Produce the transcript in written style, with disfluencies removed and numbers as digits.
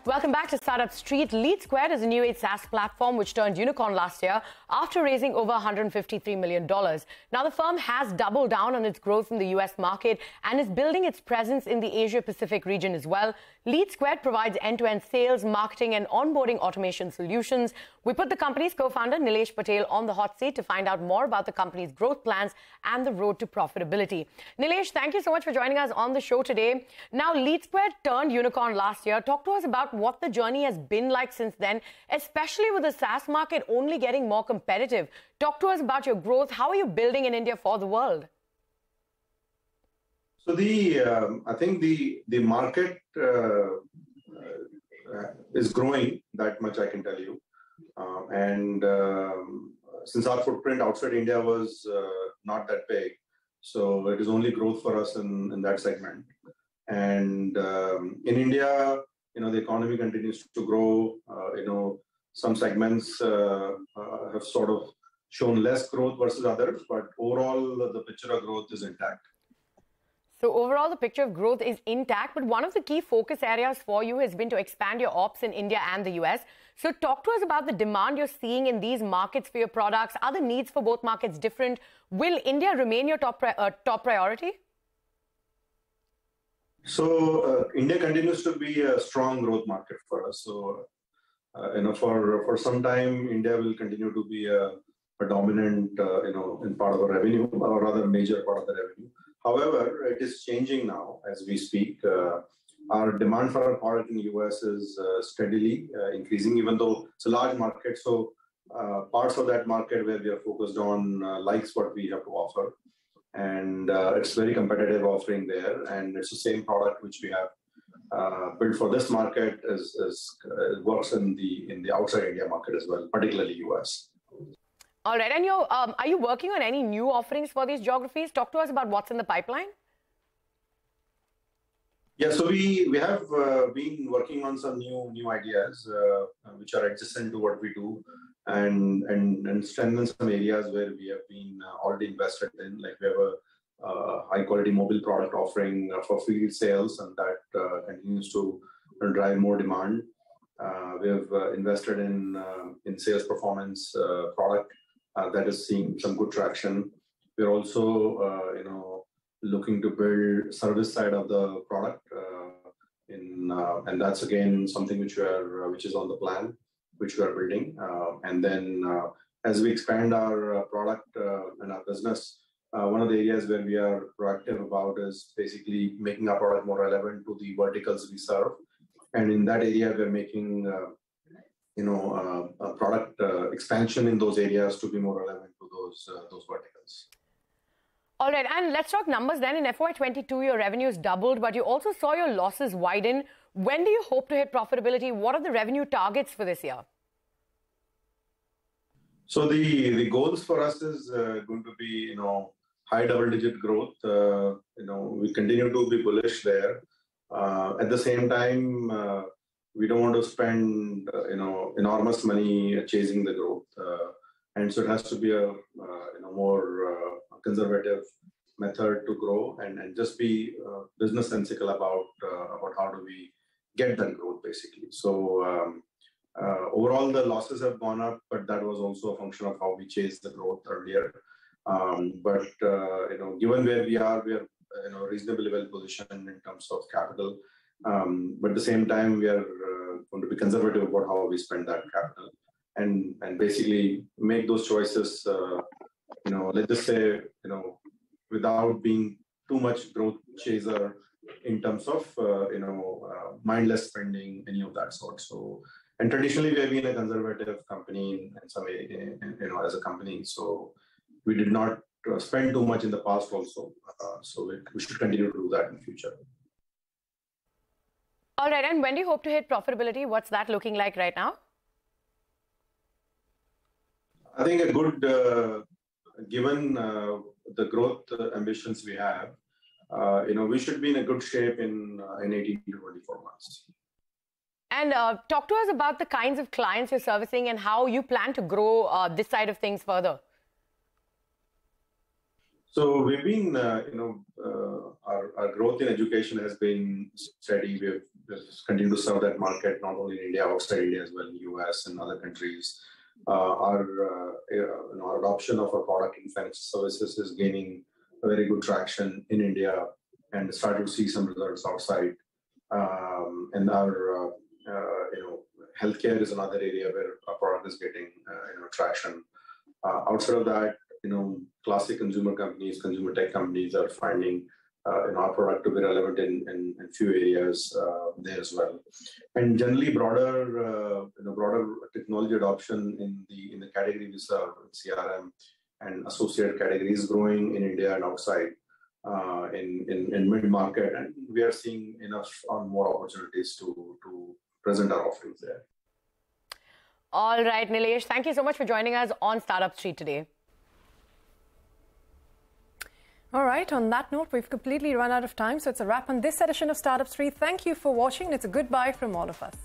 Welcome back to Startup Street. LeadSquared is a new age SaaS platform which turned unicorn last year after raising over $153 million. Now, the firm has doubled down on its growth in the US market and is building its presence in the Asia-Pacific region as well. LeadSquared provides end-to-end sales, marketing and onboarding automation solutions. We put the company's co-founder, Nilesh Patel, on the hot seat to find out more about the company's growth plans and the road to profitability. Nilesh, thank you so much for joining us on the show today. Now, LeadSquared turned unicorn last year. Talk to us about what the journey has been like since then, especially with the SaaS market only getting more competitive. Talk to us about your growth. How are you building in India for the world? So I think the market is growing, that much I can tell you. Since our footprint outside India was not that big, so it is only growth for us in that segment. And in India, the economy continues to grow. Some segments have sort of shown less growth versus others, but overall the picture of growth is intact. So overall, the picture of growth is intact, but one of the key focus areas for you has been to expand your ops in India and the US. So talk to us about the demand you're seeing in these markets for your products. Are the needs for both markets different? Will India remain your top priority? So India continues to be a strong growth market for us. So for some time, India will continue to be a dominant in part of the revenue, or rather major part of the revenue. However, it is changing now as we speak. Our demand for our product in the US is steadily increasing, even though it's a large market. So parts of that market where we are focused on likes what we have to offer. And it's very competitive offering there. And it's the same product which we have built for this market works in the outside India market as well, particularly US. All right. And are you working on any new offerings for these geographies? Talk to us about what's in the pipeline. Yeah, so we have been working on some new ideas which are adjacent to what we do, and strengthen some areas where we have been already invested in. Like we have a high quality mobile product offering for field sales, and that continues to drive more demand. We have invested in sales performance product that is seeing some good traction. We're also looking to build service side of the product, and that's again something which is on the plan, which we are building. And then as we expand our product and our business, one of the areas where we are proactive about is basically making our product more relevant to the verticals we serve. And in that area, we're making a product expansion in those areas to be more relevant to those verticals. All right, and let's talk numbers then. In FY22, your revenues doubled, but you also saw your losses widen. When do you hope to hit profitability? What are the revenue targets for this year? So the goals for us is going to be high double-digit growth. We continue to be bullish there. At the same time, we don't want to spend enormous money chasing the growth, and so it has to be a more conservative method to grow, and just be business sensical about how do we get that growth basically. So overall the losses have gone up, but that was also a function of how we chased the growth earlier. But given where we are reasonably well positioned in terms of capital. But at the same time, we are going to be conservative about how we spend that capital, and basically make those choices. Let's just say without being too much growth chaser in terms of mindless spending, any of that sort. So, and traditionally we have been a conservative company in some way, as a company. So we did not spend too much in the past also. So we should continue to do that in the future. All right, and when do you hope to hit profitability? What's that looking like right now? I think a good, given the growth ambitions we have, we should be in a good shape in 18 to 24 months. And talk to us about the kinds of clients you're servicing and how you plan to grow this side of things further. So we've been, our growth in education has been steady. We've just continue to serve that market, not only in India, outside India as well, in the US and other countries. Our adoption of our product in financial services is gaining a very good traction in India, and starting to see some results outside. And our healthcare is another area where our product is getting traction. Outside of that, classic consumer companies, consumer tech companies are finding our product to be relevant in few areas there as well. And generally, broader technology adoption in the category we serve, CRM and associated categories, growing in India and outside in mid market, and we are seeing enough more opportunities to present our offerings there. All right, Nilesh, thank you so much for joining us on Startup Street today. All right, on that note, we've completely run out of time, so it's a wrap on this edition of Startup Street. Thank you for watching, and it's a goodbye from all of us.